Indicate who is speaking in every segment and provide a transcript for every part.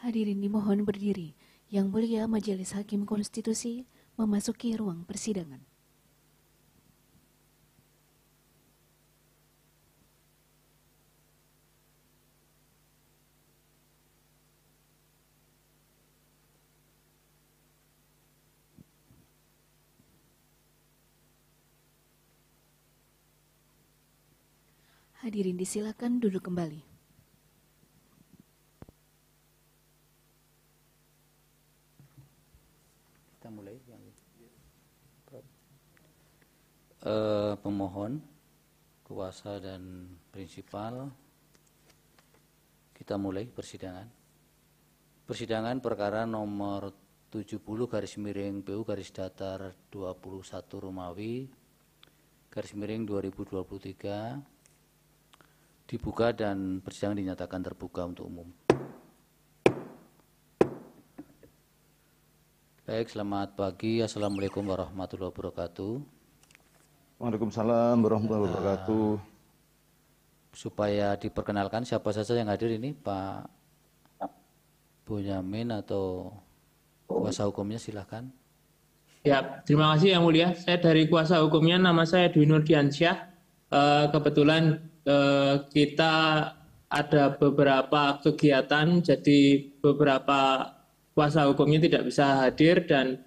Speaker 1: Hadirin dimohon berdiri. Yang Mulia Majelis Hakim Konstitusi memasuki ruang persidangan. Hadirin disilakan duduk kembali.
Speaker 2: Kita mulai yang pemohon, kuasa dan prinsipal. Kita mulai persidangan. Persidangan perkara nomor 70/PU garis datar 21 Romawi garis miring 2023 dibuka dan persidangan dinyatakan terbuka untuk umum. Baik, selamat pagi. Assalamualaikum warahmatullahi wabarakatuh.
Speaker 3: Waalaikumsalam warahmatullahi wabarakatuh.
Speaker 2: Supaya diperkenalkan siapa saja yang hadir ini, Pak Bonyamin atau kuasa hukumnya, silahkan.
Speaker 4: Ya, terima kasih Yang Mulia. Saya dari kuasa hukumnya, nama saya Dwi Nurdiansyah. Kebetulan kita ada beberapa kegiatan, jadi beberapa kuasa hukumnya tidak bisa hadir dan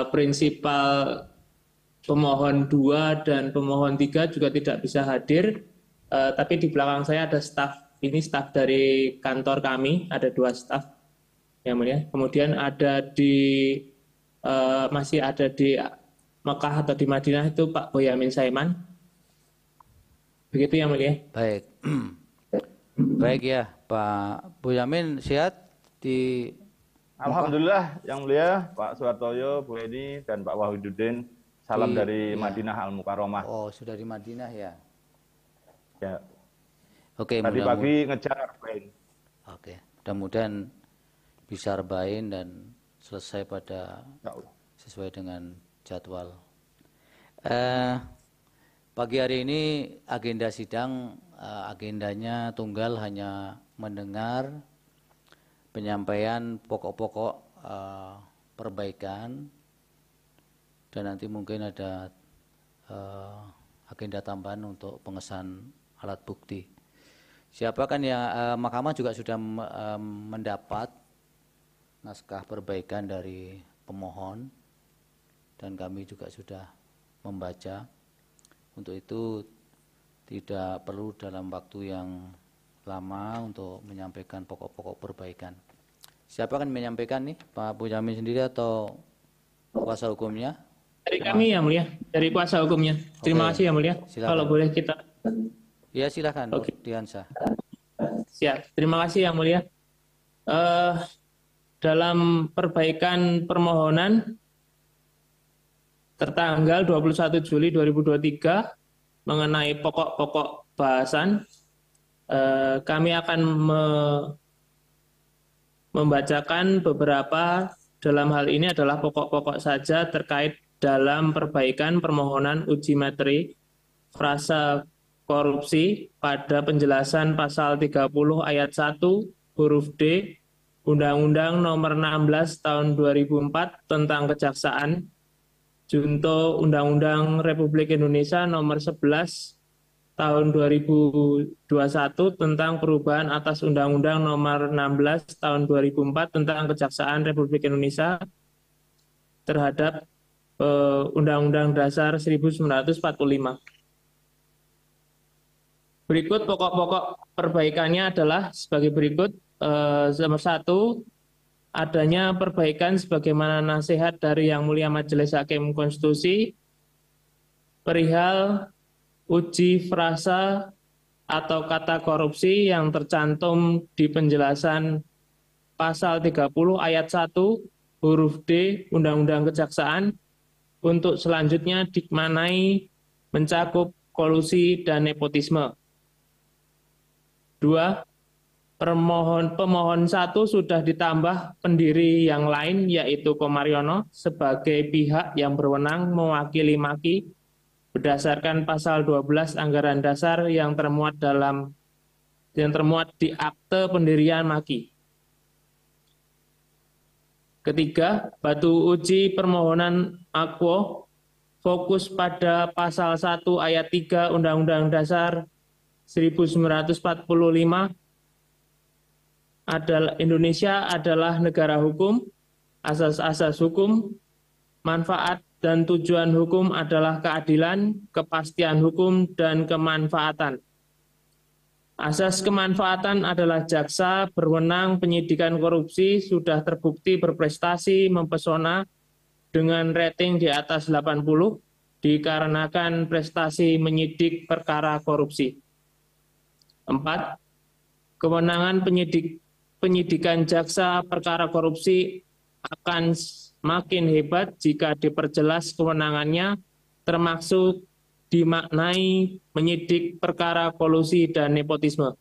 Speaker 4: prinsipal pemohon 2 dan pemohon 3 juga tidak bisa hadir. Tapi di belakang saya ada staf, ini staf dari kantor kami, ada 2 staf yang mulia. Kemudian ada masih ada di Mekah atau di Madinah itu Pak Boyamin Saiman. Begitu yang mulia.
Speaker 2: Baik. Baik ya, Pak Boyamin sehat di
Speaker 3: Alhamdulillah yang mulia Pak Suhartoyo, Bu Eni dan Pak Wahyudin. Salam dari Madinah Al Mukarramah.
Speaker 2: Oh, sudah di Madinah ya.
Speaker 3: Ya.
Speaker 2: Oke,
Speaker 3: tadi pagi ngejar Arbain.
Speaker 2: Oke, mudah-mudahan bisa Arbain dan selesai pada sesuai dengan jadwal. Pagi hari ini agenda sidang, agendanya tunggal, hanya mendengar penyampaian pokok-pokok perbaikan dan nanti mungkin ada agenda tambahan untuk pengesahan alat bukti. Siapa kan ya, Mahkamah juga sudah mendapat naskah perbaikan dari pemohon dan kami juga sudah membaca. Untuk itu tidak perlu dalam waktu yang lama untuk menyampaikan pokok-pokok perbaikan. Siapa akan menyampaikan nih, Pak Boyamin sendiri atau kuasa hukumnya?
Speaker 4: Dari kami yang mulia, dari kuasa hukumnya. Terima kasih yang mulia.
Speaker 2: Silakan.
Speaker 4: Kalau boleh kita.
Speaker 2: Ya silakan,
Speaker 4: Oke.
Speaker 2: Diansa.
Speaker 4: Siap. Terima kasih yang mulia. Dalam perbaikan permohonan tertanggal 21 Juli 2023 mengenai pokok-pokok bahasan, kami akan membacakan beberapa, dalam hal ini adalah pokok-pokok saja terkait dalam perbaikan permohonan uji materi frasa korupsi pada penjelasan pasal 30 ayat 1 huruf D Undang-Undang Nomor 16 Tahun 2004 tentang Kejaksaan, junto Undang-Undang Republik Indonesia Nomor 11 Tahun 2021 tentang perubahan atas Undang-Undang Nomor 16 Tahun 2004 tentang Kejaksaan Republik Indonesia terhadap Undang-Undang Dasar 1945. Berikut pokok-pokok perbaikannya adalah sebagai berikut. Nomor 1, adanya perbaikan sebagaimana nasihat dari Yang Mulia Majelis Hakim Konstitusi perihal uji frasa atau kata korupsi yang tercantum di penjelasan pasal 30 ayat 1 huruf D Undang-Undang Kejaksaan untuk selanjutnya dimaknai mencakup kolusi dan nepotisme. 2. Pemohon 1 sudah ditambah pendiri yang lain yaitu Komaryono sebagai pihak yang berwenang mewakili Maki berdasarkan pasal 12 Anggaran Dasar yang termuat di akte pendirian Maki. Ketiga, batu uji permohonan Akwo fokus pada pasal 1 ayat 3 Undang-Undang Dasar 1945 Indonesia adalah negara hukum, asas-asas hukum, manfaat dan tujuan hukum adalah keadilan, kepastian hukum, dan kemanfaatan. Asas kemanfaatan adalah jaksa berwenang penyidikan korupsi sudah terbukti berprestasi mempesona dengan rating di atas 80 dikarenakan prestasi menyidik perkara korupsi. 4. Kewenangan penyidikan jaksa perkara korupsi akan makin hebat jika diperjelas kewenangannya, termasuk dimaknai menyidik perkara kolusi dan nepotisme.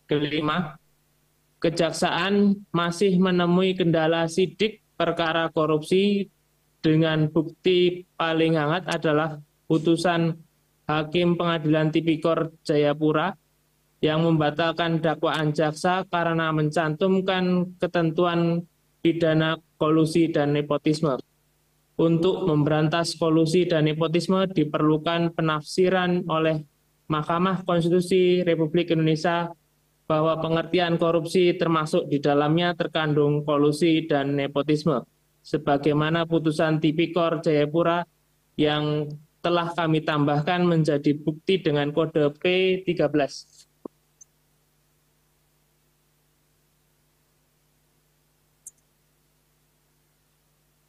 Speaker 4: Kelima, kejaksaan masih menemui kendala sidik perkara korupsi dengan bukti paling hangat adalah putusan Hakim Pengadilan Tipikor Jayapura yang membatalkan dakwaan jaksa karena mencantumkan ketentuan pidana kolusi dan nepotisme. Untuk memberantas kolusi dan nepotisme diperlukan penafsiran oleh Mahkamah Konstitusi Republik Indonesia bahwa pengertian korupsi termasuk di dalamnya terkandung kolusi dan nepotisme. Sebagaimana putusan Tipikor Jayapura yang telah kami tambahkan menjadi bukti dengan kode P13.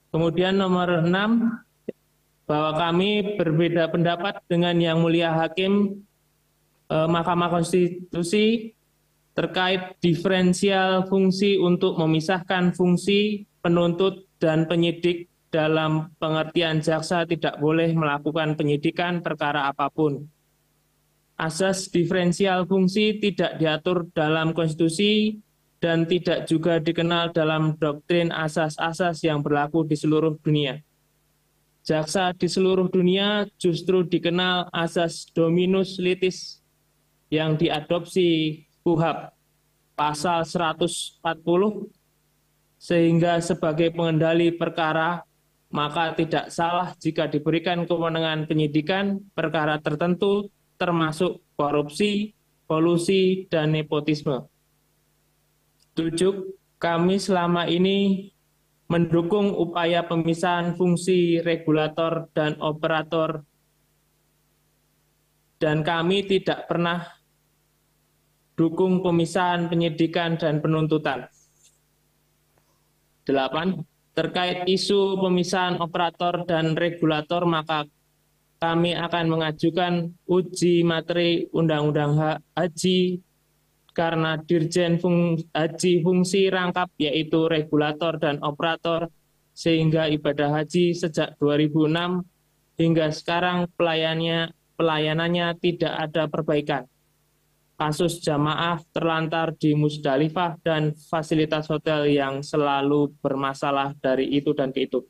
Speaker 4: Kemudian nomor 6, bahwa kami berbeda pendapat dengan Yang Mulia Hakim Mahkamah Konstitusi terkait diferensial fungsi untuk memisahkan fungsi penuntut dan penyidik dalam pengertian jaksa tidak boleh melakukan penyidikan perkara apapun. Asas diferensial fungsi tidak diatur dalam konstitusi dan tidak juga dikenal dalam doktrin asas-asas yang berlaku di seluruh dunia. Jaksa di seluruh dunia justru dikenal asas dominus litis yang diadopsi KUHP pasal 140, sehingga sebagai pengendali perkara, maka tidak salah jika diberikan kewenangan penyidikan perkara tertentu termasuk korupsi, kolusi, dan nepotisme. 7. Kami selama ini mendukung upaya pemisahan fungsi regulator dan operator, dan kami tidak pernah dukung pemisahan penyidikan dan penuntutan. 8. Terkait isu pemisahan operator dan regulator, maka kami akan mengajukan uji materi Undang-Undang Haji karena Dirjen Haji fungsi rangkap yaitu regulator dan operator, sehingga ibadah haji sejak 2006 hingga sekarang pelayanannya tidak ada perbaikan. Kasus jamaah terlantar di Musdalifah dan fasilitas hotel yang selalu bermasalah dari itu dan itu.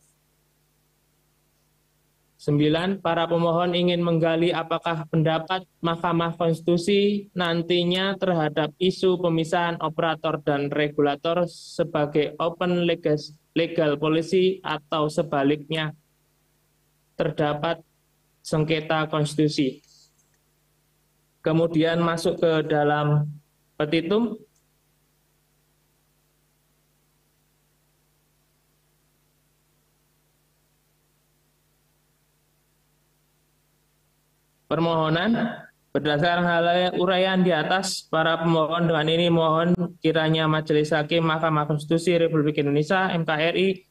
Speaker 4: 9. Para pemohon ingin menggali apakah pendapat Mahkamah Konstitusi nantinya terhadap isu pemisahan operator dan regulator sebagai open legal policy atau sebaliknya terdapat sengketa konstitusi. Kemudian masuk ke dalam petitum. Permohonan berdasarkan hal uraian di atas, para pemohon dengan ini mohon kiranya Majelis Hakim Mahkamah Konstitusi Republik Indonesia (MKRI)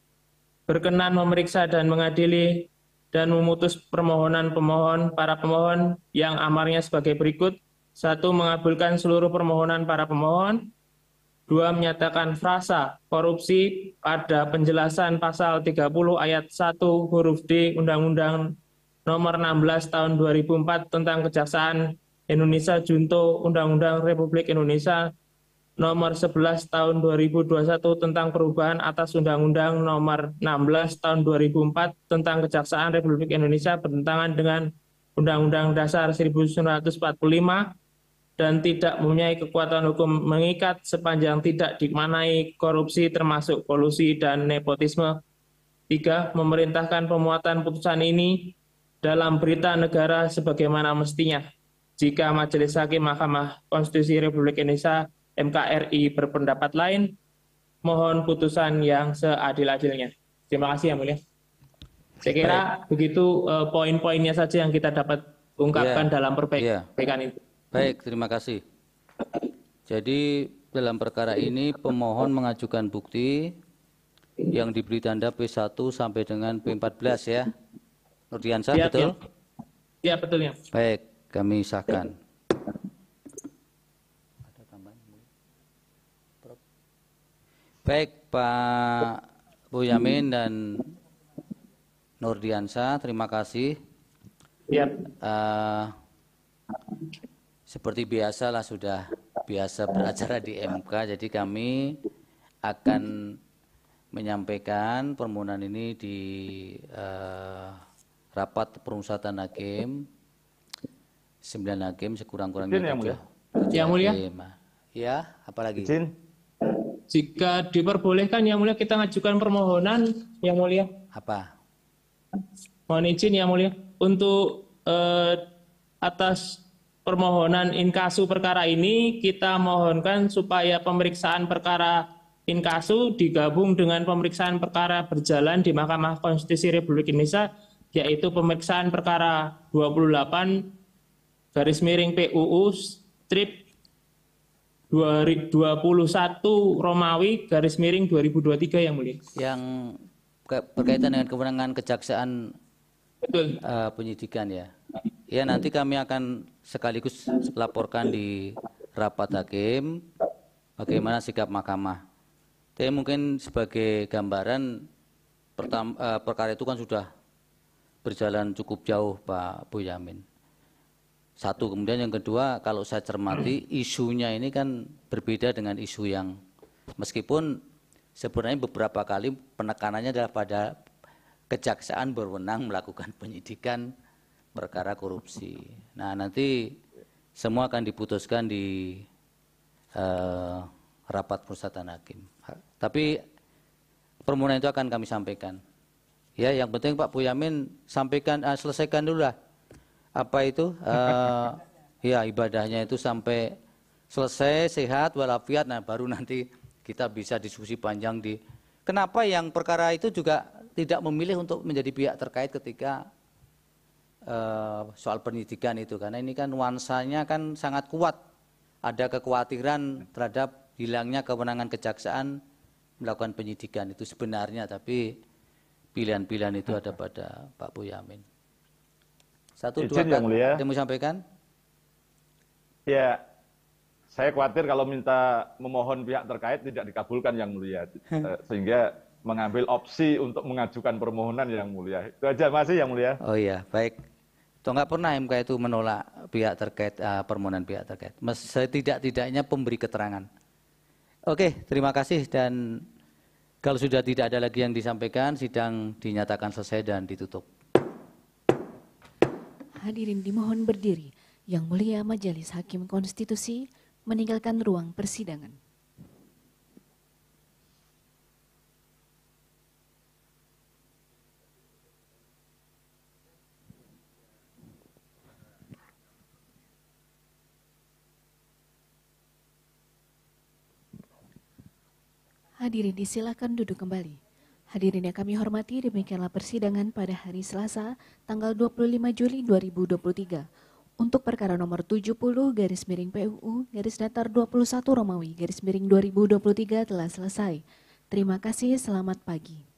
Speaker 4: berkenan memeriksa dan mengadili dan memutus permohonan para pemohon yang amarnya sebagai berikut. 1. Mengabulkan seluruh permohonan para pemohon. 2. Menyatakan frasa korupsi pada penjelasan pasal 30 ayat 1 huruf D Undang-Undang Nomor 16 Tahun 2004 tentang Kejaksaan Indonesia junto Undang-Undang Republik Indonesia Nomor 11 Tahun 2021 tentang perubahan atas Undang-Undang Nomor 16 Tahun 2004 tentang Kejaksaan Republik Indonesia bertentangan dengan Undang-Undang Dasar 1945 dan tidak mempunyai kekuatan hukum mengikat sepanjang tidak dimaknai korupsi termasuk kolusi dan nepotisme. 3. Memerintahkan pemuatan putusan ini dalam berita negara sebagaimana mestinya. Jika Majelis Hakim Mahkamah Konstitusi Republik Indonesia MKRI berpendapat lain, mohon putusan yang seadil-adilnya. Terima kasih yang mulia. Saya kira begitu poin-poinnya saja yang kita dapat ungkapkan dalam perbaikan itu.
Speaker 2: Baik, terima kasih. Jadi dalam perkara ini pemohon mengajukan bukti yang diberi tanda P1 sampai dengan P14 ya. Nurdiansyah,
Speaker 4: Ya,
Speaker 2: betul?
Speaker 4: Ya, betul ya.
Speaker 2: Baik, kami sahkan. Ada tambahan? Baik, Pak Boyamin dan Nurdiansyah, terima kasih.
Speaker 4: Ya.
Speaker 2: Seperti biasa lah, sudah biasa beracara di MK, jadi kami akan menyampaikan permohonan ini di rapat permusatan hakim, 9 hakim sekurang-kurangnya 7
Speaker 4: Yang mulia.
Speaker 2: Ya, apalagi?
Speaker 3: Izin.
Speaker 4: Jika diperbolehkan yang mulia kita ngajukan permohonan yang mulia.
Speaker 2: Apa?
Speaker 4: Mohon izin yang mulia untuk atas permohonan inkasu perkara ini kita mohonkan supaya pemeriksaan perkara inkasu digabung dengan pemeriksaan perkara berjalan di Mahkamah Konstitusi Republik Indonesia, yaitu pemeriksaan perkara 28 /PUU strip 2021 Romawi /2023 yang mulia.
Speaker 2: Yang berkaitan dengan kewenangan kejaksaan.
Speaker 4: Betul.
Speaker 2: Penyidikan ya. Ya, nanti kami akan sekaligus laporkan di rapat hakim bagaimana sikap mahkamah. Tapi mungkin sebagai gambaran, perkara itu kan sudah berjalan cukup jauh Pak Boyamin. Satu, kemudian yang kedua, kalau saya cermati isunya ini kan berbeda dengan isu yang meskipun sebenarnya beberapa kali penekanannya adalah pada kejaksaan berwenang melakukan penyidikan perkara korupsi. Nah, nanti semua akan diputuskan di rapat permusatan hakim. Tapi permohonan itu akan kami sampaikan. Ya, yang penting Pak Boyamin sampaikan, selesaikan dulu lah. Apa itu? Ya, ibadahnya itu sampai selesai, sehat, walafiat. Nah, baru nanti kita bisa diskusi panjang di kenapa yang perkara itu juga tidak memilih untuk menjadi pihak terkait ketika soal penyidikan itu, karena ini kan nuansanya kan sangat kuat, ada kekhawatiran terhadap hilangnya kewenangan kejaksaan melakukan penyidikan itu sebenarnya, tapi pilihan-pilihan itu ada pada Pak Boyamin. Satu, dua, yang mau sampaikan?
Speaker 3: Ya, saya khawatir kalau minta memohon pihak terkait tidak dikabulkan yang mulia, sehingga mengambil opsi untuk mengajukan permohonan yang mulia. Itu aja masih yang mulia.
Speaker 2: Oh iya, baik. Toh nggak pernah MK itu menolak pihak terkait, permohonan pihak terkait. Setidak-tidaknya pemberi keterangan. Oke, terima kasih, dan kalau sudah tidak ada lagi yang disampaikan, sidang dinyatakan selesai dan ditutup.
Speaker 1: Hadirin dimohon berdiri. Yang mulia Majelis Hakim Konstitusi meninggalkan ruang persidangan. Hadirin disilakan duduk kembali. Hadirin yang kami hormati, demikianlah persidangan pada hari Selasa, tanggal 25 Juli 2023. Untuk perkara nomor 70/PUU/21 Romawi/2023 telah selesai. Terima kasih, selamat pagi.